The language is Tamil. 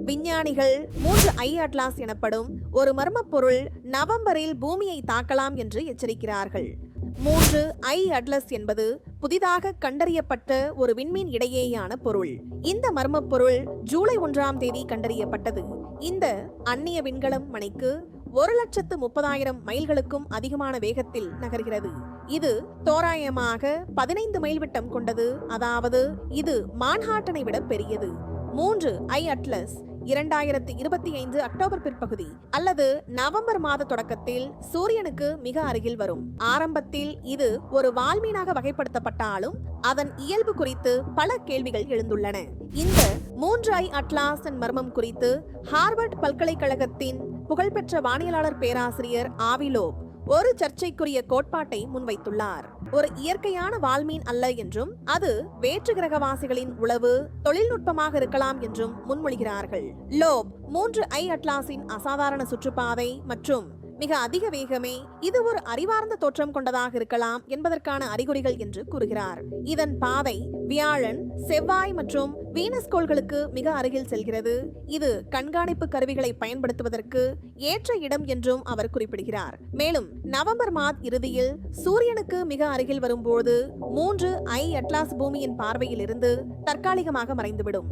விஞ்ஞானிகள் 3 ஐ அட்லாஸ் எனப்படும் ஒரு மர்மப் பொருள் நவம்பரில் பூமியை தாக்கலாம் என்று எச்சரிக்கிறார்கள். 3 ஐ அட்லஸ் என்பது புதிதாக கண்டறியப்பட்ட ஒரு விண்மீன் இடையேயான பொருள். இந்த மர்மப் பொருள் ஜூலை 1ஆம் தேதி கண்டறியப்பட்டது. இந்த அந்நிய விண்கலம் மணிக்கு 1,30,000 மைல்களுக்கும் அதிகமான வேகத்தில் நகர்கிறது. இது தோராயமாக 15 மைல் விட்டம் கொண்டது. அதாவது இது மான்ஹாட்டனை விட பெரியது. 3 ஐ அட்லஸ் 2025 அக்டோபர் பிற்பகுதி அல்லது நவம்பர் மாத தொடக்கத்தில் சூரியனுக்கு மிக அருகில் வரும். ஆரம்பத்தில் இது ஒரு வால்மீனாக வகைப்படுத்தப்பட்டாலும் அதன் இயல்பு குறித்து பல கேள்விகள் எழுந்துள்ளன. இந்த 3 ஐ அட்லாஸின் மர்மம் குறித்து ஹார்வர்ட் பல்கலைக்கழகத்தின் புகழ்பெற்ற வானியலாளர் பேராசிரியர் ஆவி லோப் ஒரு சர்ச்சைக்குரிய கோட்பாட்டை முன்வைத்துள்ளார். ஒரு இயற்கையான வால்மீன் அல்ல என்றும் அது வேற்று கிரகவாசிகளின் உளவு தொழில்நுட்பமாக இருக்கலாம் என்றும் முன்மொழிகிறார்கள். லோப் 3 ஐ அட்லாஸின் அசாதாரண சுற்றுப்பாதை மற்றும் மிக அதிக வேகமே இது ஒரு அறிவார்ந்த தோற்றம் கொண்டதாக இருக்கலாம் என்பதற்கான அறிகுறிகள் என்று கூறுகிறார். இதன் பாதை வியாழன், செவ்வாய் மற்றும் வீனஸ் கோள்களுக்கு மிக அருகில் செல்கிறது. இது கண்காணிப்பு கருவிகளை பயன்படுத்துவதற்கு ஏற்ற இடம் என்றும் அவர் குறிப்பிடுகிறார். மேலும் நவம்பர் மாத இறுதியில் சூரியனுக்கு மிக அருகில் வரும்போது 3 ஐ அட்லாஸ் பூமியின் பார்வையில் இருந்து தற்காலிகமாக மறைந்துவிடும்.